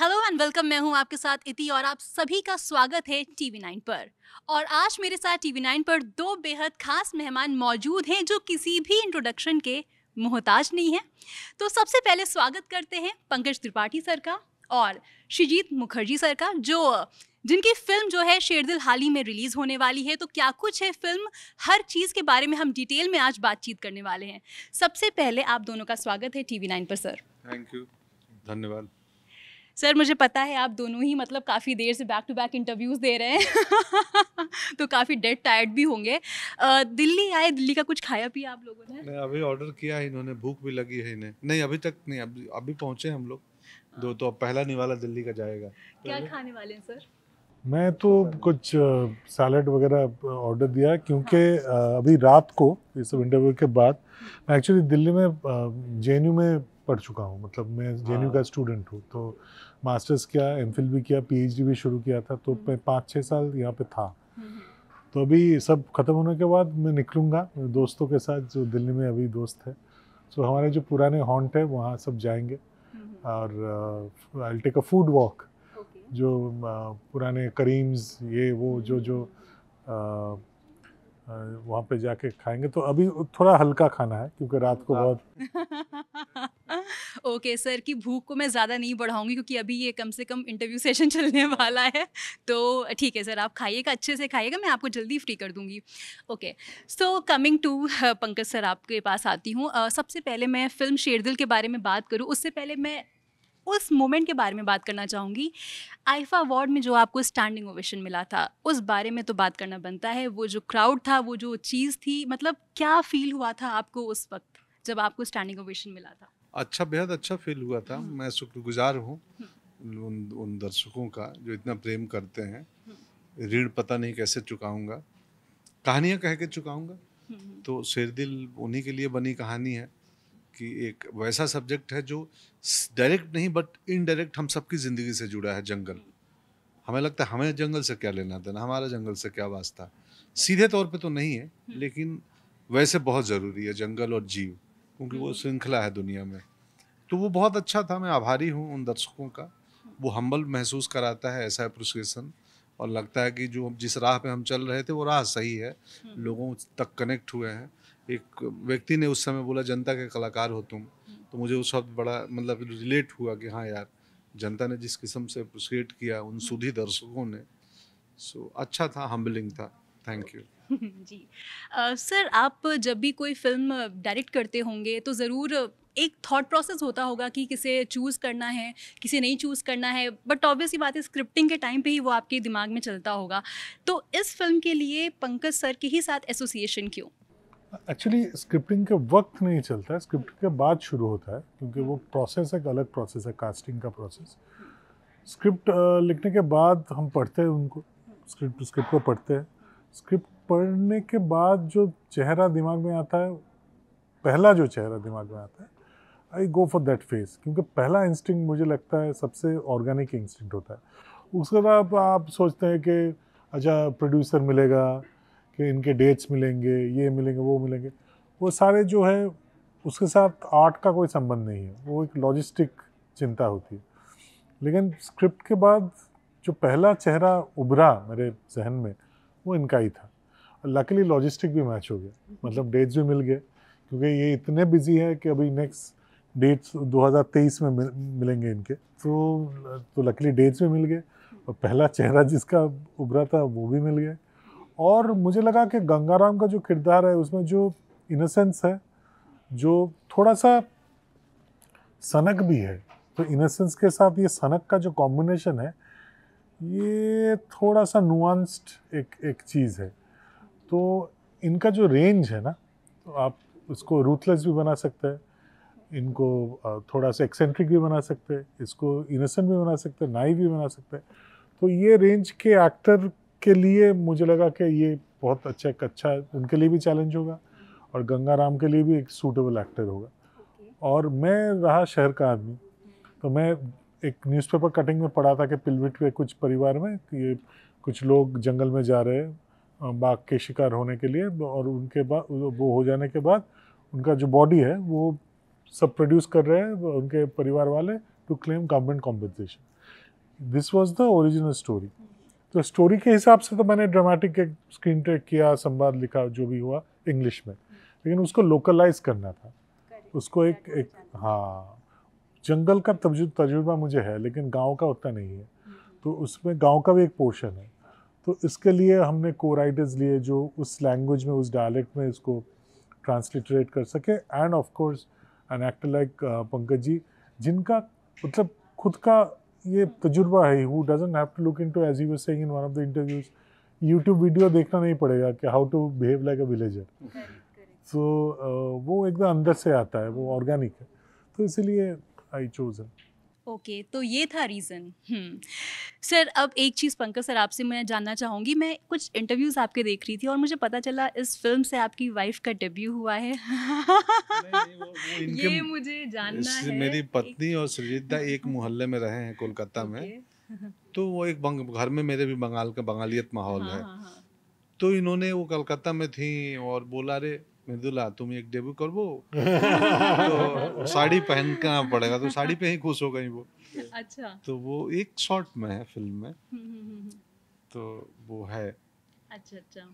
Hello and welcome. मैं हूं आपके साथ इति और आप सभी का स्वागत है टीवी 9 पर। और आज मेरे साथ टीवी 9 पर दो बेहद खास मेहमान मौजूद हैं जो किसी भी इंट्रोडक्शन के मोहताज नहीं है। तो सबसे पहले स्वागत करते हैं पंकज त्रिपाठी सर का और श्रीजीत मुखर्जी सर का, जो जिनकी फिल्म जो है शेरदिल हाल ही में रिलीज होने वाली है। तो क्या कुछ है फिल्म, हर चीज़ के बारे में हम डिटेल में आज बातचीत करने वाले हैं। सबसे पहले आप दोनों का स्वागत है टीवी 9 पर सर। थैंक यू, धन्यवाद। सर मुझे पता है आप दोनों ही मतलब काफ़ी देर से बैक टू बैक इंटरव्यूज़ दे रहे हैं तो काफ़ी डेड टायर्ड भी होंगे। दिल्ली आए, दिल्ली का कुछ खाया पिया आप लोगों ने? नहीं, अभी ऑर्डर किया है इन्होंने, भूख भी लगी है इन्हें। नहीं अभी तक नहीं, अभी पहुंचे हम लोग। दो तो अब पहला निवाला दिल्ली का जाएगा। क्या खाने वाले हैं सर? मैं तो कुछ सैलड वगैरह ऑर्डर दिया क्योंकि अभी रात को ये सब इंटरव्यू के बाद मैं एक्चुअली दिल्ली में जेएनयू में पढ़ चुका हूँ। मतलब मैं जेएनयू का स्टूडेंट हूँ, तो मास्टर्स किया, एमफिल भी किया, पीएचडी भी शुरू किया था। तो मैं 5-6 साल यहाँ पे था। तो अभी सब खत्म होने के बाद मैं निकलूँगा दोस्तों के साथ, जो दिल्ली में अभी दोस्त है। सो हमारे जो पुराने हॉन्ट है वहाँ सब जाएंगे और I take a food walk, जो पुराने करीम्स ये वो जो जो वहाँ पे जाके खाएंगे। तो अभी थोड़ा हल्का खाना है क्योंकि रात को बहुत ओके सर की भूख को मैं ज़्यादा नहीं बढ़ाऊंगी क्योंकि अभी ये कम से कम इंटरव्यू सेशन चलने वाला है। तो ठीक है सर, आप खाइएगा, अच्छे से खाइएगा, मैं आपको जल्दी फ्री कर दूंगी। Okay, so coming to Pankaj sir, आपके पास आती हूँ। सबसे पहले मैं फिल्म शेरदिल के बारे में बात करूँ उससे पहले मैं उस मोमेंट के बारे में बात करना चाहूँगी। आईफा अवार्ड में जो आपको स्टैंडिंग ओवेशन मिला था, उस बारे में तो बात करना बनता है। वो जो क्राउड था, वो जो चीज़ थी, मतलब क्या फील हुआ था आपको उस वक्त जब आपको स्टैंडिंग ओवेशन मिला था? अच्छा, बेहद अच्छा फील हुआ था। मैं शुक्रगुजार हूँ उन दर्शकों का जो इतना प्रेम करते हैं। ऋण पता नहीं कैसे चुकाऊंगा, कहानियाँ कह के चुकाऊंगा। तो शेरदिल उन्हीं के लिए बनी कहानी है कि एक वैसा सब्जेक्ट है जो डायरेक्ट नहीं बट इनडायरेक्ट हम सबकी ज़िंदगी से जुड़ा है। जंगल, हमें लगता है हमें जंगल से क्या लेना देना, हमारा जंगल से क्या वास्ता। सीधे तौर पे तो नहीं है, लेकिन वैसे बहुत ज़रूरी है जंगल और जीव, क्योंकि वो श्रृंखला है दुनिया में। तो वो बहुत अच्छा था। मैं आभारी हूँ उन दर्शकों का। वो हम्बल महसूस कराता है ऐसा अप्रिसिएशन, और लगता है कि जो जिस राह पे हम चल रहे थे वो राह सही है, लोगों तक कनेक्ट हुए हैं। एक व्यक्ति ने उस समय बोला, जनता के कलाकार हो तुम। तो मुझे उस वक्त बड़ा मतलब रिलेट हुआ कि हाँ यार, जनता ने जिस किस्म से अप्रिशिएट किया, उन सुधी दर्शकों ने। सो अच्छा था, हम्बलिंग था। Thank you. जी। सर आप जब भी कोई फ़िल्म डायरेक्ट करते होंगे तो ज़रूर एक थॉट प्रोसेस होता होगा कि किसे चूज़ करना है, किसे नहीं चूज़ करना है, बट ऑब्वियस सी बात है स्क्रिप्टिंग के टाइम पे ही वो आपके दिमाग में चलता होगा। तो इस फ़िल्म के लिए पंकज सर के ही साथ एसोसिएशन क्यों? एक्चुअली स्क्रिप्टिंग के वक्त नहीं चलता है, स्क्रिप्टिंग के बाद शुरू होता है क्योंकि वो प्रोसेस एक अलग प्रोसेस है, कास्टिंग का प्रोसेस। स्क्रिप्ट लिखने के बाद हम पढ़ते हैं उनको, स्क्रिप्ट को पढ़ते हैं। स्क्रिप्ट पढ़ने के बाद जो चेहरा दिमाग में आता है, पहला जो चेहरा दिमाग में आता है, आई गो फॉर दैट फेस, क्योंकि पहला इंस्टिंक्ट मुझे लगता है सबसे ऑर्गेनिक इंस्टिंक्ट होता है। उसके बाद आप सोचते हैं कि अच्छा प्रोड्यूसर मिलेगा, कि इनके डेट्स मिलेंगे, ये मिलेंगे, वो मिलेंगे। वो सारे जो है उसके साथ आर्ट का कोई संबंध नहीं है, वो एक लॉजिस्टिक चिंता होती है। लेकिन स्क्रिप्ट के बाद जो पहला चेहरा उभरा मेरे जहन में, वो इनका ही था। लकीली लॉजिस्टिक भी मैच हो गया, मतलब डेट्स भी मिल गए, क्योंकि ये इतने बिजी है कि अभी नेक्स्ट डेट्स 2023 में मिलेंगे इनके। तो लकीली डेट्स भी मिल गए और पहला चेहरा जिसका उभरा था वो भी मिल गया। और मुझे लगा कि गंगाराम का जो किरदार है उसमें जो इनोसेंस है, जो थोड़ा सा सनक भी है, तो इनोसेंस के साथ ये सनक का जो कॉम्बिनेशन है, ये थोड़ा सा नुआंस्ड एक चीज़ है। तो इनका जो रेंज है ना, तो आप इसको रूथलेस भी बना सकते हैं, इनको थोड़ा सा एक्सेंट्रिक भी बना सकते हैं, इसको इनोसेंट भी बना सकते हैं, नाइव भी बना सकते हैं। तो ये रेंज के एक्टर के लिए मुझे लगा कि ये बहुत अच्छा उनके लिए भी चैलेंज होगा और गंगाराम के लिए भी एक सूटेबल एक्टर होगा। और मैं रहा शहर का आदमी, तो मैं एक न्यूज़पेपर कटिंग में पढ़ा था कि पिलविट के कुछ परिवार में ये कुछ लोग जंगल में जा रहे हैं बाघ के शिकार होने के लिए, और उनके बाद वो हो जाने के बाद उनका जो बॉडी है वो सब प्रोड्यूस कर रहे हैं उनके परिवार वाले to claim government compensation. This was the original story. तो स्टोरी के हिसाब से तो मैंने ड्रामेटिक एक स्क्रीन टेक किया, संवाद लिखा, जो भी हुआ इंग्लिश में, लेकिन उसको लोकलाइज करना था, उसको एक हाँ, जंगल का तजुर्बा मुझे है लेकिन गांव का उतना नहीं है, तो उसमें गांव का भी एक पोर्शन है, तो इसके लिए हमने को राइटर्स लिए जो उस लैंग्वेज में, उस डायलेक्ट में इसको ट्रांसलिटरेट कर सके, and of course an actor like Pankaj ji, जिनका मतलब खुद का ये तजुर्बा है, who doesn't have to look into, as he was saying in one of the interviews, YouTube video देखना नहीं पड़ेगा कि how to behave like a villager, so वो एकदम अंदर से आता है, वो ऑर्गेनिक है, तो इसीलिए आई चोज। ओके, तो ये था रीज़न। सर, अब एक चीज़ पंकज सर आपसे मैं जानना चाहूँगी, मैं कुछ इंटरव्यूज़ आपके देख रही थी और मुझे पता चला इस फिल्म से आपकी वाइफ का डेब्यू हुआ है। नहीं, ये मुझे जानना है। मेरी पत्नी और सृजिता एक मोहल्ले में रहे हैं कोलकाता में, तो वो एक घर में मेरे भी बंगालियत माहौल है, तो इन्होंने वो कलकत्ता में थी और बोला, रे मृदुला तुम एक डेब्यू कर वो तो साड़ी पहनना पड़ेगा, तो साड़ी पे ही खुश हो गई वो। अच्छा, तो वो एक शॉट में है फिल्म में, तो वो है। अच्छा,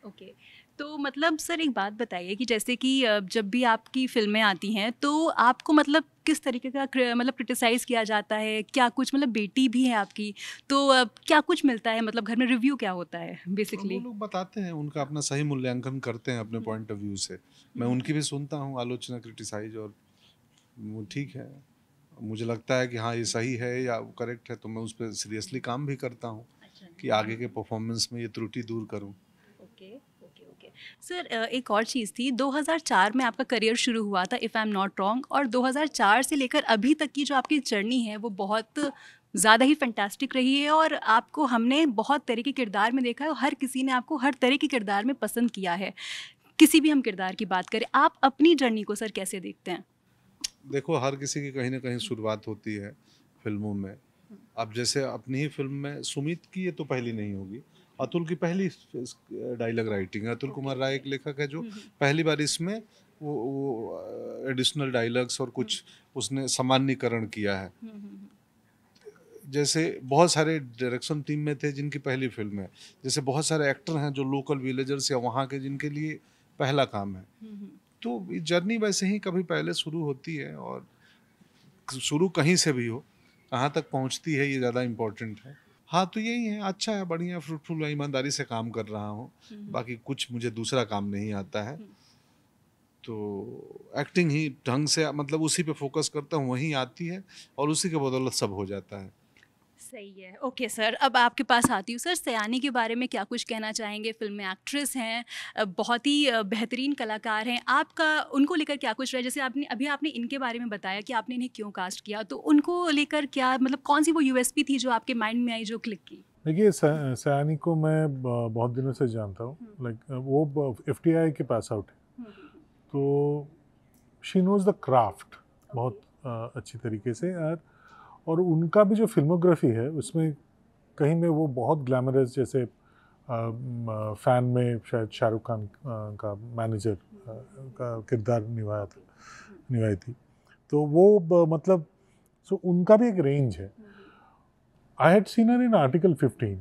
ओके। तो मतलब सर एक बात बताइए कि जैसे कि जब भी आपकी फिल्में आती हैं तो आपको मतलब किस तरीके का मतलब क्रिटिसाइज़ किया जाता है, क्या कुछ, मतलब बेटी भी है आपकी, तो क्या कुछ मिलता है, मतलब घर में रिव्यू क्या होता है बेसिकली? वो लोग बताते हैं, उनका अपना सही मूल्यांकन करते हैं अपने पॉइंट ऑफ व्यू से, मैं उनकी भी सुनता हूँ आलोचना, क्रिटिसाइज, और वो ठीक है, मुझे लगता है कि हाँ ये सही है या करेक्ट है, तो मैं उस पर सीरियसली काम भी करता हूँ कि आगे के परफॉर्मेंस में ये त्रुटि दूर करूँ। ओके। सर एक और चीज़ थी, 2004 में आपका करियर शुरू हुआ था if I am not wrong, और 2004 से लेकर अभी तक की जो आपकी जर्नी है वो बहुत ज़्यादा ही फैंटास्टिक रही है, और आपको हमने बहुत तरह के किरदार में देखा है, और हर किसी ने आपको हर तरह के किरदार में पसंद किया है। किसी भी हम किरदार की बात करें, आप अपनी जर्नी को सर कैसे देखते हैं? देखो, हर किसी की कहीं ना कहीं शुरुआत होती है फिल्मों में। अब जैसे अपनी ही फिल्म में सुमित की ये तो पहली नहीं होगी, अतुल की पहली डायलॉग राइटिंग है। अतुल कुमार राय एक लेखक है जो पहली बार इसमें वो एडिशनल डायलॉग्स और कुछ उसने सामान्यीकरण किया है। जैसे बहुत सारे डायरेक्शन टीम में थे जिनकी पहली फिल्म है, जैसे बहुत सारे एक्टर हैं जो लोकल विलेजर्स या वहाँ के, जिनके लिए पहला काम है। तो जर्नी वैसे ही कभी पहले शुरू होती है, और शुरू कहीं से भी हो, कहाँ तक पहुँचती है ये ज़्यादा इम्पोर्टेंट है। हाँ, तो यही है, अच्छा है, बढ़िया, फ्रूटफुल, ईमानदारी से काम कर रहा हूँ, बाकी कुछ मुझे दूसरा काम नहीं आता है, तो एक्टिंग ही ढंग से, मतलब उसी पे फोकस करता हूँ, वहीं आती है, और उसी के बदौलत सब हो जाता है। सही है। ओके सर, अब आपके पास आती हूँ। सर, सयानी के बारे में क्या कुछ कहना चाहेंगे? फिल्म में एक्ट्रेस हैं, बहुत ही बेहतरीन कलाकार हैं, आपका उनको लेकर क्या कुछ रहा है? जैसे आपने इनके बारे में बताया कि आपने इन्हें क्यों कास्ट किया, तो उनको लेकर क्या, मतलब कौन सी वो यूएसपी थी जो आपके माइंड में आई, जो क्लिक की? देखिए, सयानी को मैं बहुत दिनों से जानता हूँ, लाइक वो FTI के पास आउट है, तो शी नोज द क्राफ्ट बहुत अच्छी तरीके से, और उनका भी जो फिल्मोग्राफी है उसमें कहीं में वो बहुत ग्लैमरस, जैसे फ़ैन में शायद शाहरुख खान का मैनेजर का किरदार निभाई थी, तो वो मतलब सो उनका भी एक रेंज है। I had seen her in article 15,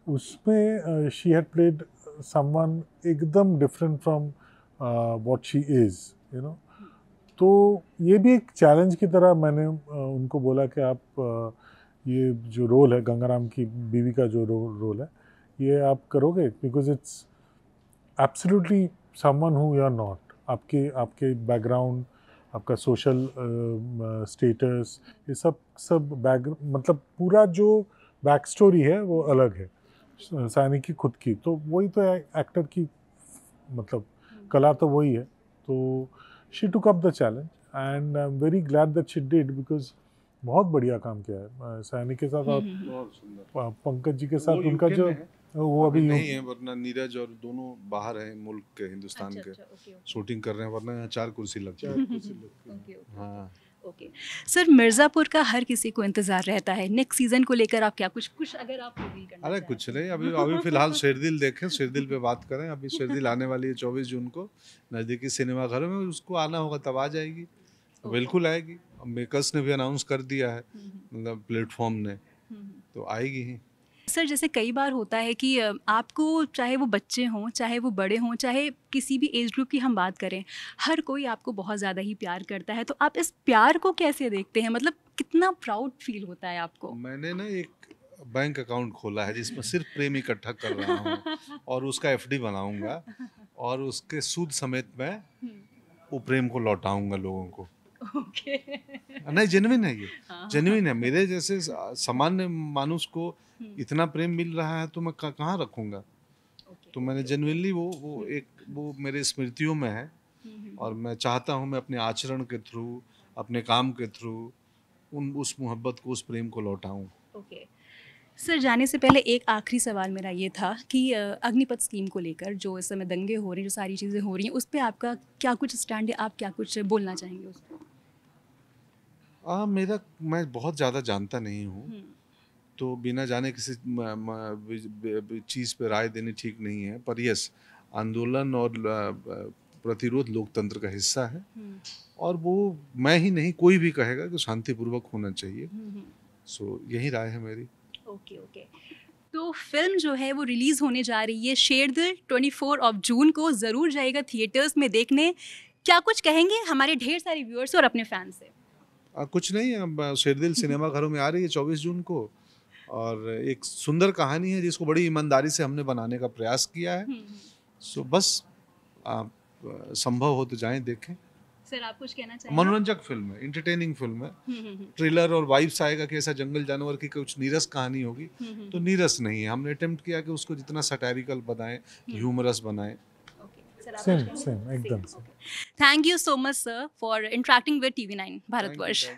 उसमें शी हैड प्लेड समवन एकदम different from what she is, you know. तो ये भी एक चैलेंज की तरह मैंने उनको बोला कि आप ये जो रोल है, गंगाराम की बीवी का जो रोल है, ये आप करोगे, because it's absolutely someone who you are not. आपके बैकग्राउंड, आपका सोशल स्टेटस, ये सब मतलब पूरा जो बैक स्टोरी है वो अलग है सानी की खुद की, तो वही तो एक्टर की मतलब कला तो वही है। तो she took up the challenge and I am very glad that she did, because बहुत बढ़िया काम किया है सैनी के साथ, और बहुत सुंदर पंकज जी के साथ उनका जो वो अभी नहीं है, वरना नीरज और दोनों बाहर हैं मुल्क के, हिंदुस्तान के, शूटिंग कर रहे हैं, वरना यहाँ 4 कुर्सी लगती है। हाँ, ओके सर, मिर्ज़ापुर का हर किसी को इंतज़ार रहता है, नेक्स्ट सीज़न को लेकर आप क्या कुछ अगर आप रिवील करना अरे चाहें? कुछ नहीं, अभी फिलहाल शेरदिल देखें, शेरदिल पे बात करें। अभी शेरदिल आने वाली है 24 जून को नज़दीकी सिनेमा घरों में, उसको आना होगा तब आ जाएगी, बिल्कुल आएगी। मेकर्स ने भी अनाउंस कर दिया है, मतलब प्लेटफॉर्म ने, तो आएगी ही। सर जैसे कई बार होता है कि आपको चाहे वो बच्चे हों, चाहे वो बड़े हों, चाहे किसी भी एज ग्रुप की हम बात करें, हर कोई आपको बहुत ज़्यादा ही प्यार करता है। तो आप इस प्यार को कैसे देखते हैं? मतलब कितना प्राउड फील होता है आपको? मैंने ना एक बैंक अकाउंट खोला है जिसमें सिर्फ प्रेम इकट्ठा कर रहा हूँ और उसका एफडी बनाऊंगा और उसके सूद समेत मैं वो प्रेम को लौटाऊंगा लोगों को। ओके। नहीं, जेन्युइन है ये, हाँ, जेन्युइन है। मेरे जैसे सामान्य मानुष को इतना प्रेम मिल रहा है तो मैं कहाँ रखूंगा। ओके। तो मैंने जेन्युइनली वो मेरे स्मृतियों में है और मैं चाहता हूँ मैं अपने आचरण के थ्रू, अपने काम के थ्रू उस मोहब्बत को, उस प्रेम को लौटाऊं। ओके सर, जाने से पहले एक आखिरी सवाल मेरा ये था कि अग्निपथ स्कीम को लेकर जो इस समय दंगे हो रही हैं, जो सारी चीज़ें हो रही हैं, उस पे आपका क्या कुछ स्टैंड है? आप क्या कुछ बोलना चाहेंगे उस पर? मैं बहुत ज़्यादा जानता नहीं हूँ, तो बिना जाने किसी चीज़ पे राय देनी ठीक नहीं है। पर यस, आंदोलन और प्रतिरोध लोकतंत्र का हिस्सा है और वो मैं ही नहीं, कोई भी कहेगा कि शांतिपूर्वक होना चाहिए। सो यही राय है मेरी। Okay okay. तो फिल्म जो है वो रिलीज़ होने जा रही है शेरदिल 24 जून को। ज़रूर जाइएगा थिएटर्स में देखने। क्या कुछ कहेंगे हमारे ढेर सारे व्यूअर्स और अपने फैंस से? कुछ नहीं, अब शेरदिल सिनेमा घरों में आ रही है 24 जून को और एक सुंदर कहानी है जिसको बड़ी ईमानदारी से हमने बनाने का प्रयास किया है। सो बस आप संभव हो तो जाएं, देखें। सर आप कुछ कहना चाहेंगे? मनोरंजक फिल्म है, इंटरटेनिंग फिल्म है। ट्रेलर और वाइब्स आएगा कि ऐसा जंगल जानवर की कुछ नीरस कहानी होगी, तो नीरस नहीं है। हमने अटेम्प्ट किया कि उसको जितना सटायरिकल बनाएं, ह्यूमरस बनाएं। सेम एकदम। Thank you so much sir for interacting with TV9 Bharatvarsh.